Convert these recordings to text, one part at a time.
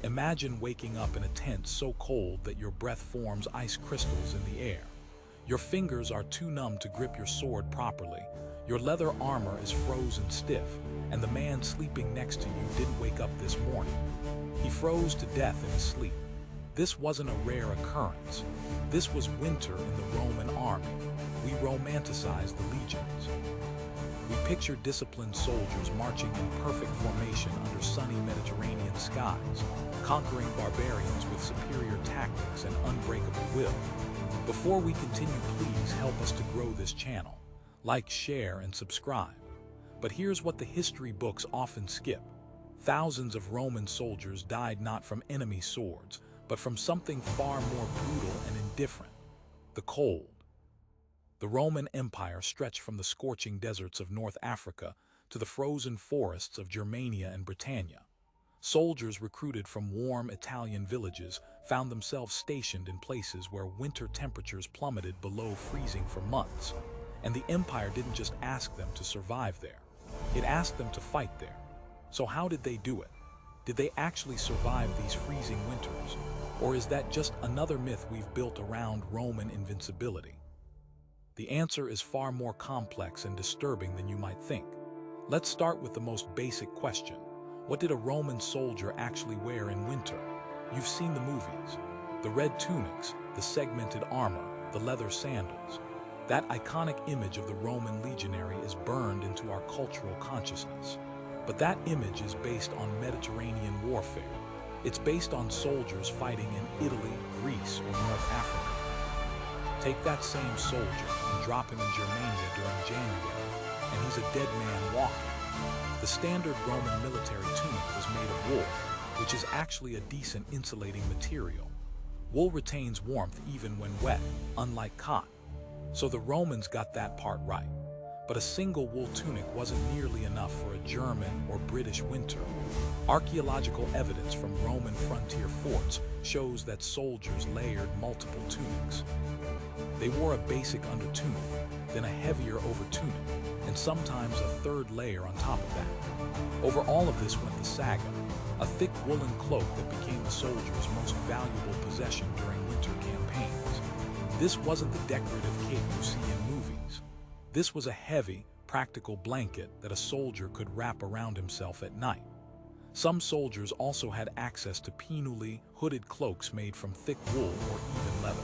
Imagine waking up in a tent so cold that your breath forms ice crystals in the air. Your fingers are too numb to grip your sword properly. Your leather armor is frozen stiff, and the man sleeping next to you didn't wake up this morning. He froze to death in his sleep. This wasn't a rare occurrence. This was winter in the Roman army. We romanticize the legions. We picture disciplined soldiers marching in perfect formation under sunny Mediterranean skies, conquering barbarians with superior tactics and unbreakable will. Before we continue, please help us to grow this channel. Like, share, and subscribe. But here's what the history books often skip. Thousands of Roman soldiers died not from enemy swords, but from something far more brutal and indifferent: the cold. The Roman Empire stretched from the scorching deserts of North Africa to the frozen forests of Germania and Britannia. Soldiers recruited from warm Italian villages found themselves stationed in places where winter temperatures plummeted below freezing for months. And the empire didn't just ask them to survive there. It asked them to fight there. So how did they do it? Did they actually survive these freezing winters? Or is that just another myth we've built around Roman invincibility? The answer is far more complex and disturbing than you might think. Let's start with the most basic question. What did a Roman soldier actually wear in winter? You've seen the movies. The red tunics, the segmented armor, the leather sandals. That iconic image of the Roman legionary is burned into our cultural consciousness. But that image is based on Mediterranean warfare. It's based on soldiers fighting in Italy, Greece, or North Africa. Take that same soldier and drop him in Germania during January, and he's a dead man walking. The standard Roman military tunic was made of wool, which is actually a decent insulating material. Wool retains warmth even when wet, unlike cotton. So the Romans got that part right. But a single wool tunic wasn't nearly enough for a German or British winter. Archaeological evidence from Roman frontier forts shows that soldiers layered multiple tunics. They wore a basic undertunic, then a heavier overtunic, and sometimes a third layer on top of that. Over all of this went the saga, a thick woolen cloak that became the soldier's most valuable possession during winter campaigns. This wasn't the decorative cape you see in movies. This was a heavy, practical blanket that a soldier could wrap around himself at night. Some soldiers also had access to penuli, hooded cloaks made from thick wool or even leather.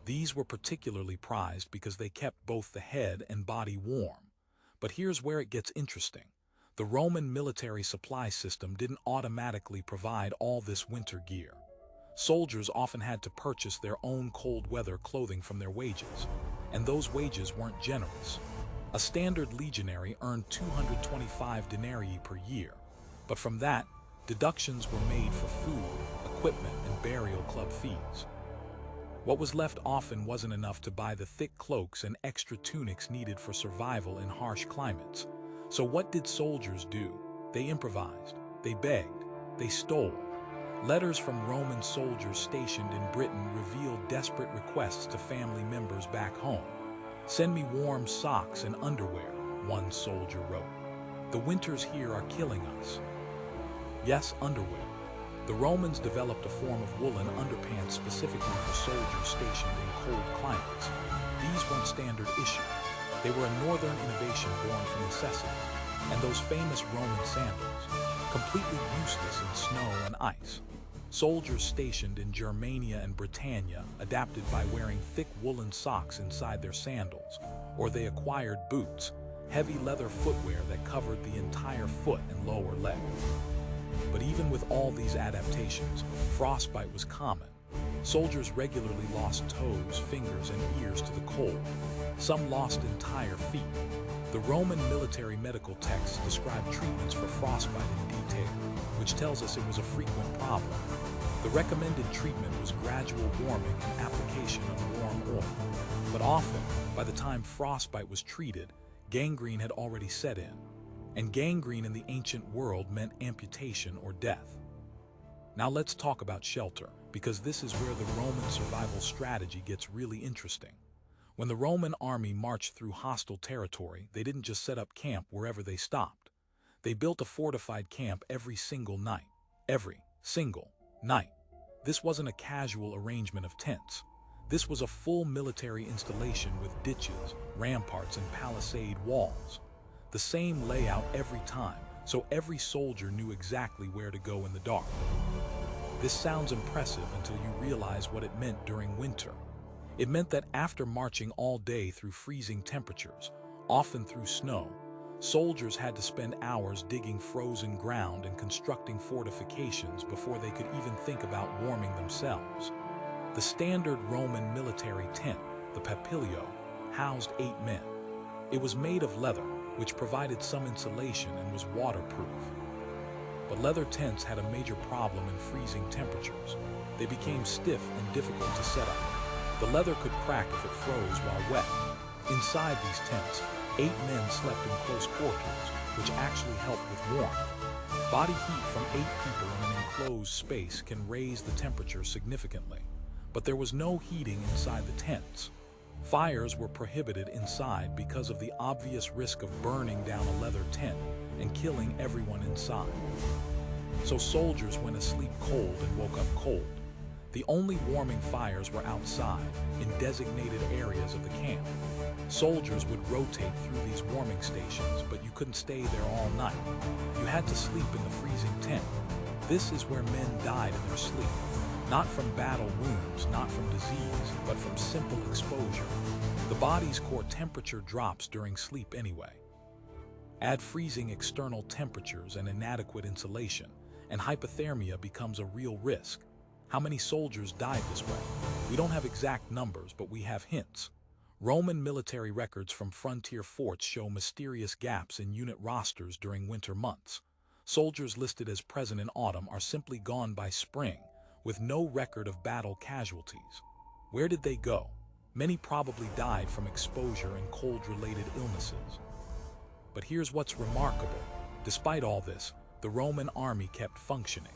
These were particularly prized because they kept both the head and body warm. But here's where it gets interesting. The Roman military supply system didn't automatically provide all this winter gear. Soldiers often had to purchase their own cold weather clothing from their wages, and those wages weren't generous. A standard legionary earned 225 denarii per year, but from that, deductions were made for food, equipment, and burial club fees. What was left often wasn't enough to buy the thick cloaks and extra tunics needed for survival in harsh climates. So what did soldiers do? They improvised, they begged, they stole. Letters from Roman soldiers stationed in Britain revealed desperate requests to family members back home. "Send me warm socks and underwear," one soldier wrote. "The winters here are killing us." Yes, underwear. The Romans developed a form of woolen underpants specifically for soldiers stationed in cold climates. These weren't standard issue. They were a northern innovation born from necessity. And those famous Roman sandals, completely useless in snow and ice. Soldiers stationed in Germania and Britannia adapted by wearing thick woolen socks inside their sandals, or they acquired boots, heavy leather footwear that covered the entire foot and lower leg. But even with all these adaptations, frostbite was common. Soldiers regularly lost toes, fingers, and ears to the cold. Some lost entire feet. The Roman military medical texts describe treatments for frostbite in detail, which tells us it was a frequent problem. The recommended treatment was gradual warming and application of warm oil. But often, by the time frostbite was treated, gangrene had already set in. And gangrene in the ancient world meant amputation or death. Now let's talk about shelter, because this is where the Roman survival strategy gets really interesting. When the Roman army marched through hostile territory, they didn't just set up camp wherever they stopped. They built a fortified camp every single night. Every. Single, night. This wasn't a casual arrangement of tents. This was a full military installation with ditches, ramparts, and palisade walls. The same layout every time, so every soldier knew exactly where to go in the dark. This sounds impressive until you realize what it meant during winter. It meant that after marching all day through freezing temperatures, often through snow, soldiers had to spend hours digging frozen ground and constructing fortifications before they could even think about warming themselves. The standard Roman military tent, the papilio, housed 8 men. It was made of leather, which provided some insulation and was waterproof. But leather tents had a major problem in freezing temperatures. They became stiff and difficult to set up. The leather could crack if it froze while wet. Inside these tents, 8 men slept in close quarters, which actually helped with warmth. Body heat from 8 people in an enclosed space can raise the temperature significantly. But there was no heating inside the tents. Fires were prohibited inside because of the obvious risk of burning down a leather tent and killing everyone inside. So soldiers went asleep cold and woke up cold. The only warming fires were outside, in designated areas of the camp. Soldiers would rotate through these warming stations, but you couldn't stay there all night. You had to sleep in the freezing tent. This is where men died in their sleep. Not from battle wounds, not from disease, but from simple exposure. The body's core temperature drops during sleep anyway. Add freezing external temperatures and inadequate insulation, and hypothermia becomes a real risk. How many soldiers died this way? We don't have exact numbers, but we have hints. Roman military records from frontier forts show mysterious gaps in unit rosters during winter months. Soldiers listed as present in autumn are simply gone by spring, with no record of battle casualties. Where did they go? Many probably died from exposure and cold-related illnesses. But here's what's remarkable. Despite all this, the Roman army kept functioning.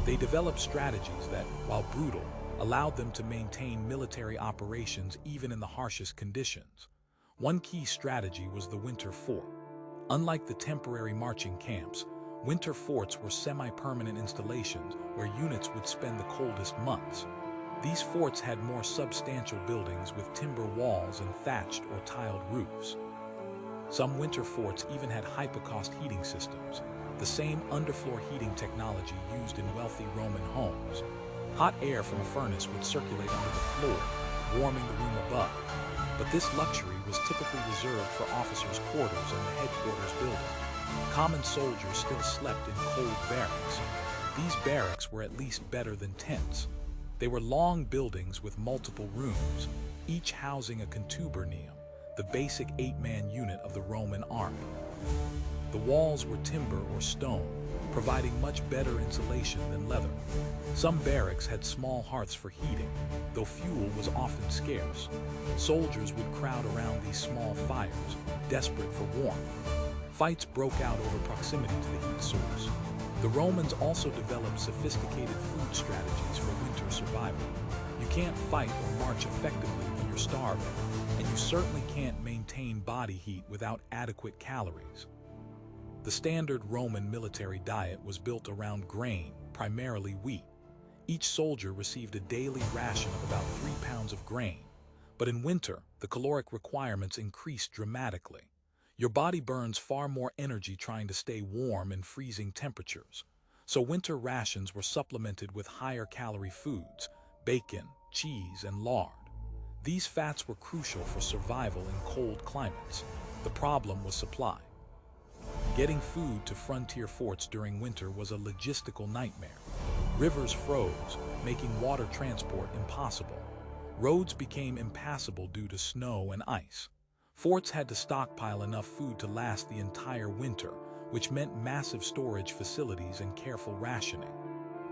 They developed strategies that, while brutal, allowed them to maintain military operations even in the harshest conditions. One key strategy was the winter fort. Unlike the temporary marching camps, winter forts were semi-permanent installations where units would spend the coldest months. These forts had more substantial buildings with timber walls and thatched or tiled roofs. Some winter forts even had hypocaust heating systems, the same underfloor heating technology used in wealthy Roman homes. Hot air from a furnace would circulate under the floor, warming the room above. But this luxury was typically reserved for officers' quarters and the headquarters building. Common soldiers still slept in cold barracks. These barracks were at least better than tents. They were long buildings with multiple rooms, each housing a contubernium, the basic 8-man unit of the Roman army. The walls were timber or stone, providing much better insulation than leather. Some barracks had small hearths for heating, though fuel was often scarce. Soldiers would crowd around these small fires, desperate for warmth. Fights broke out over proximity to the heat source. The Romans also developed sophisticated food strategies for winter survival. You can't fight or march effectively when you're starving, and you certainly can't maintain body heat without adequate calories. The standard Roman military diet was built around grain, primarily wheat. Each soldier received a daily ration of about 3 pounds of grain. But in winter, the caloric requirements increased dramatically. Your body burns far more energy trying to stay warm in freezing temperatures. So winter rations were supplemented with higher calorie foods, bacon, cheese, and lard. These fats were crucial for survival in cold climates. The problem was supply. Getting food to frontier forts during winter was a logistical nightmare. Rivers froze, making water transport impossible. Roads became impassable due to snow and ice. Forts had to stockpile enough food to last the entire winter, which meant massive storage facilities and careful rationing.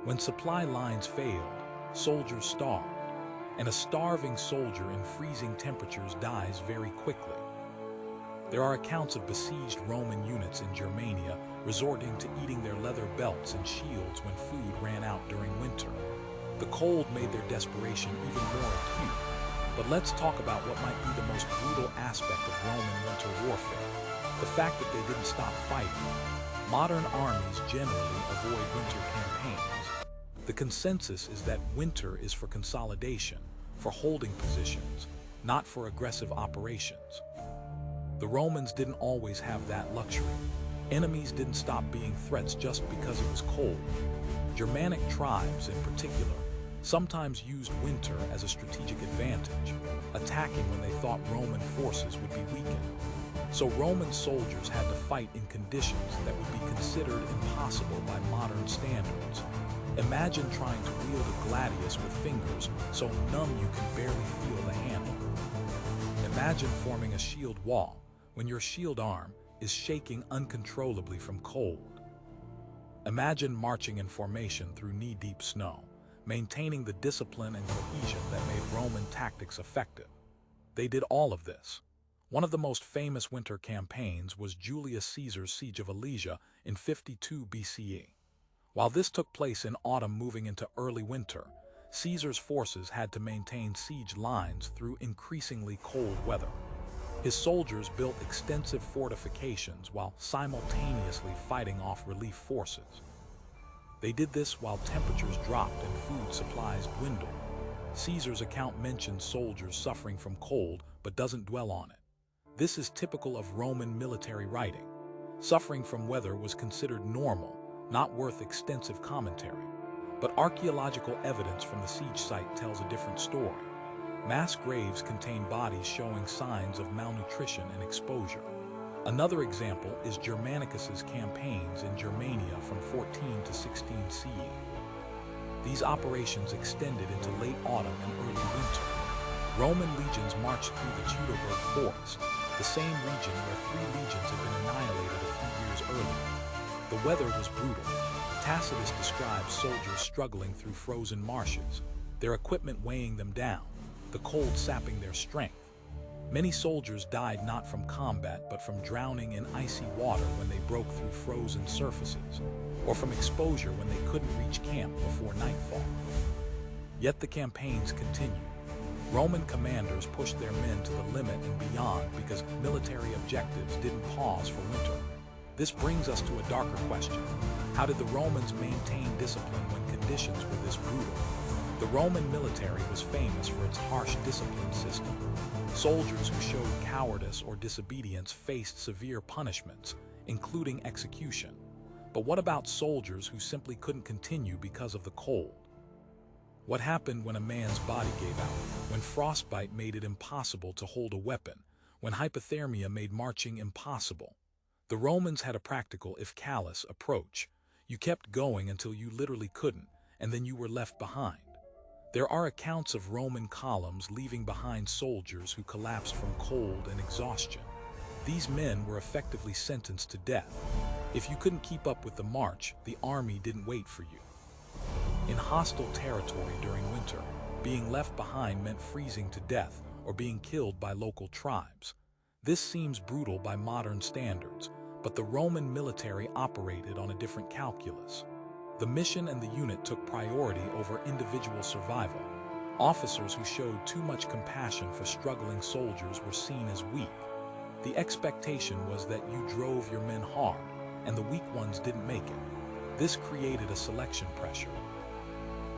When supply lines failed, soldiers starved, and a starving soldier in freezing temperatures dies very quickly. There are accounts of besieged Roman units in Germania resorting to eating their leather belts and shields when food ran out during winter. The cold made their desperation even more acute. But let's talk about what might be the most brutal aspect of Roman winter warfare: the fact that they didn't stop fighting. Modern armies generally avoid winter campaigns. The consensus is that winter is for consolidation, for holding positions, not for aggressive operations. The Romans didn't always have that luxury. Enemies didn't stop being threats just because it was cold. Germanic tribes, in particular, sometimes used winter as a strategic advantage, attacking when they thought Roman forces would be weakened. So Roman soldiers had to fight in conditions that would be considered impossible by modern standards. Imagine trying to wield a gladius with fingers so numb you can barely feel the handle. Imagine forming a shield wall when your shield arm is shaking uncontrollably from cold. Imagine marching in formation through knee-deep snow, maintaining the discipline and cohesion that made Roman tactics effective. They did all of this. One of the most famous winter campaigns was Julius Caesar's siege of Alesia in 52 BCE. While this took place in autumn moving into early winter, Caesar's forces had to maintain siege lines through increasingly cold weather. His soldiers built extensive fortifications while simultaneously fighting off relief forces. They did this while temperatures dropped and food supplies dwindled. Caesar's account mentions soldiers suffering from cold but doesn't dwell on it. This is typical of Roman military writing. Suffering from weather was considered normal, not worth extensive commentary. But archaeological evidence from the siege site tells a different story. Mass graves contain bodies showing signs of malnutrition and exposure. Another example is Germanicus's campaigns in Germania from 14 to 16 CE. These operations extended into late autumn and early winter. Roman legions marched through the Teutoburg Forest, the same region where 3 legions had been annihilated a few years earlier. The weather was brutal. Tacitus describes soldiers struggling through frozen marshes, their equipment weighing them down, the cold sapping their strength. Many soldiers died not from combat but from drowning in icy water when they broke through frozen surfaces, or from exposure when they couldn't reach camp before nightfall. Yet the campaigns continued. Roman commanders pushed their men to the limit and beyond because military objectives didn't pause for winter. This brings us to a darker question. How did the Romans maintain discipline when conditions were this brutal? The Roman military was famous for its harsh discipline system. Soldiers who showed cowardice or disobedience faced severe punishments, including execution. But what about soldiers who simply couldn't continue because of the cold? What happened when a man's body gave out, when frostbite made it impossible to hold a weapon, when hypothermia made marching impossible? The Romans had a practical, if callous, approach. You kept going until you literally couldn't, and then you were left behind. There are accounts of Roman columns leaving behind soldiers who collapsed from cold and exhaustion. These men were effectively sentenced to death. If you couldn't keep up with the march, the army didn't wait for you. In hostile territory during winter, being left behind meant freezing to death or being killed by local tribes. This seems brutal by modern standards, but the Roman military operated on a different calculus. The mission and the unit took priority over individual survival. Officers who showed too much compassion for struggling soldiers were seen as weak. The expectation was that you drove your men hard, and the weak ones didn't make it. This created a selection pressure.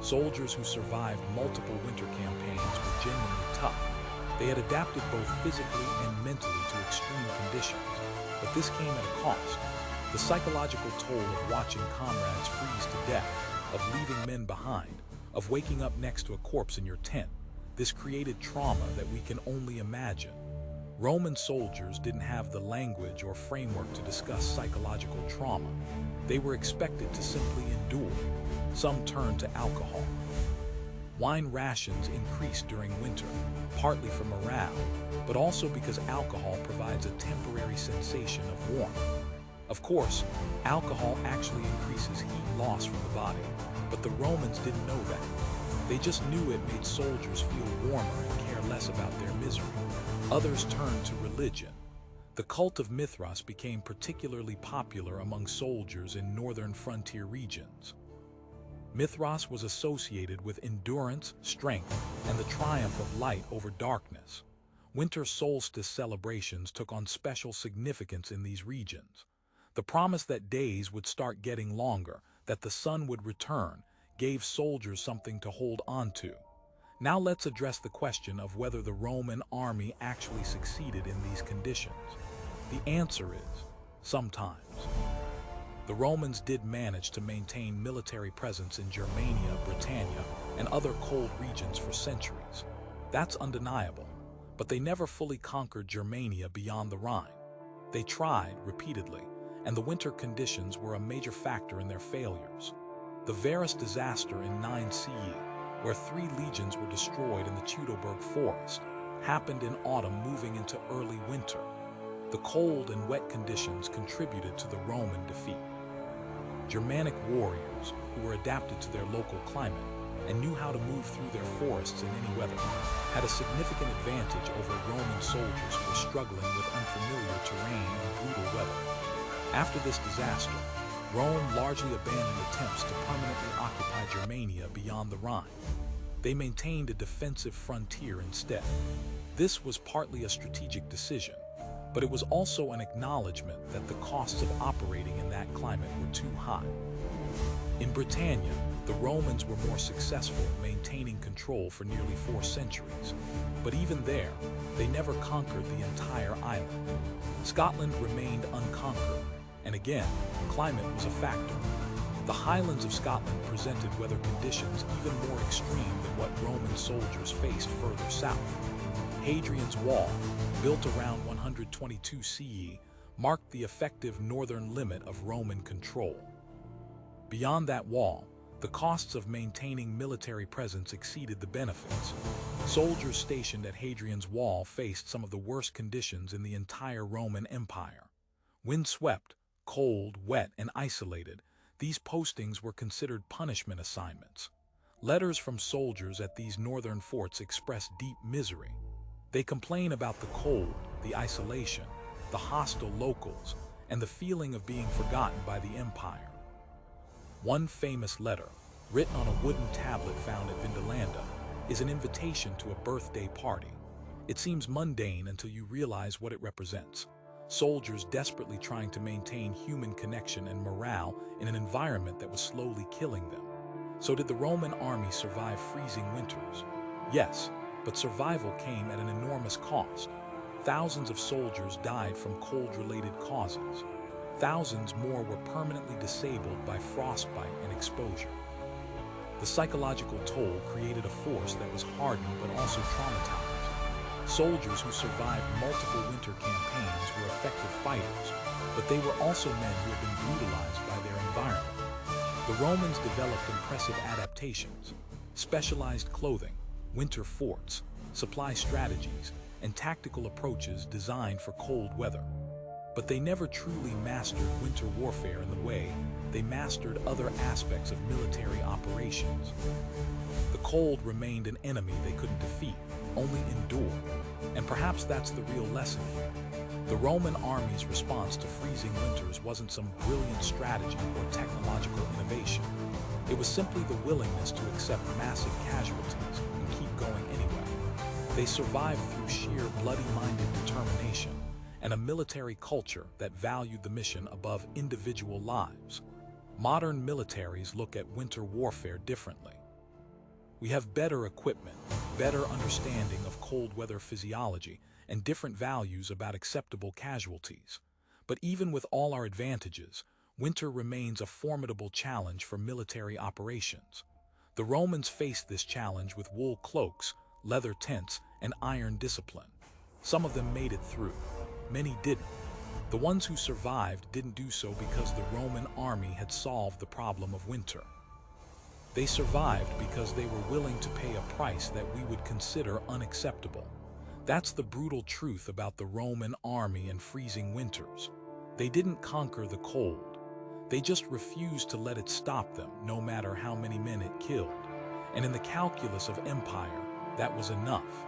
Soldiers who survived multiple winter campaigns were genuinely tough. They had adapted both physically and mentally to extreme conditions, but this came at a cost. The psychological toll of watching comrades freeze to death, of leaving men behind, of waking up next to a corpse in your tent. This created trauma that we can only imagine. Roman soldiers didn't have the language or framework to discuss psychological trauma. They were expected to simply endure. Some turned to alcohol. Wine rations increased during winter, partly for morale, but also because alcohol provides a temporary sensation of warmth. Of course, alcohol actually increases heat loss from the body, but the Romans didn't know that. They just knew it made soldiers feel warmer and care less about their misery. Others turned to religion. The cult of Mithras became particularly popular among soldiers in northern frontier regions. Mithras was associated with endurance, strength, and the triumph of light over darkness. Winter solstice celebrations took on special significance in these regions. The promise that days would start getting longer, that the sun would return, gave soldiers something to hold on to. Now let's address the question of whether the Roman army actually succeeded in these conditions. The answer is, sometimes. The Romans did manage to maintain military presence in Germania, Britannia, and other cold regions for centuries. That's undeniable, but they never fully conquered Germania beyond the Rhine. They tried repeatedly, and the winter conditions were a major factor in their failures. The Varus disaster in 9 CE, where 3 legions were destroyed in the Teutoburg forest, happened in autumn moving into early winter. The cold and wet conditions contributed to the Roman defeat. Germanic warriors, who were adapted to their local climate and knew how to move through their forests in any weather, had a significant advantage over Roman soldiers who were struggling with unfamiliar terrain and brutal weather. After this disaster, Rome largely abandoned attempts to permanently occupy Germania beyond the Rhine. They maintained a defensive frontier instead. This was partly a strategic decision, but it was also an acknowledgement that the costs of operating in that climate were too high. In Britannia, the Romans were more successful maintaining control for nearly 4 centuries, but even there, they never conquered the entire island. Scotland remained unconquered, and again, climate was a factor. The highlands of Scotland presented weather conditions even more extreme than what Roman soldiers faced further south. Hadrian's Wall, built around 122 CE, marked the effective northern limit of Roman control. Beyond that wall, the costs of maintaining military presence exceeded the benefits. Soldiers stationed at Hadrian's Wall faced some of the worst conditions in the entire Roman Empire. Windswept, cold, wet, and isolated, these postings were considered punishment assignments. Letters from soldiers at these northern forts express deep misery. They complain about the cold, the isolation, the hostile locals, and the feeling of being forgotten by the empire. One famous letter, written on a wooden tablet found at Vindolanda, is an invitation to a birthday party. It seems mundane until you realize what it represents. Soldiers desperately trying to maintain human connection and morale in an environment that was slowly killing them. So did the Roman army survive freezing winters? Yes, but survival came at an enormous cost. Thousands of soldiers died from cold-related causes. Thousands more were permanently disabled by frostbite and exposure. The psychological toll created a force that was hardened but also traumatized. Soldiers who survived multiple winter campaigns were effective fighters, but they were also men who had been brutalized by their environment. The Romans developed impressive adaptations, specialized clothing, winter forts, supply strategies, and tactical approaches designed for cold weather. But they never truly mastered winter warfare in the way they mastered other aspects of military operations. The cold remained an enemy they couldn't defeat, only endure. And perhaps that's the real lesson here. The Roman army's response to freezing winters wasn't some brilliant strategy or technological innovation. It was simply the willingness to accept massive casualties and keep going anyway. They survived through sheer bloody-minded determination and a military culture that valued the mission above individual lives. Modern militaries look at winter warfare differently. We have better equipment, better understanding of cold weather physiology, and different values about acceptable casualties. But even with all our advantages, winter remains a formidable challenge for military operations. The Romans faced this challenge with wool cloaks, leather tents, and iron discipline. Some of them made it through. Many didn't. The ones who survived didn't do so because the Roman army had solved the problem of winter. They survived because they were willing to pay a price that we would consider unacceptable. That's the brutal truth about the Roman army and freezing winters. They didn't conquer the cold. They just refused to let it stop them, no matter how many men it killed. And in the calculus of empire, that was enough.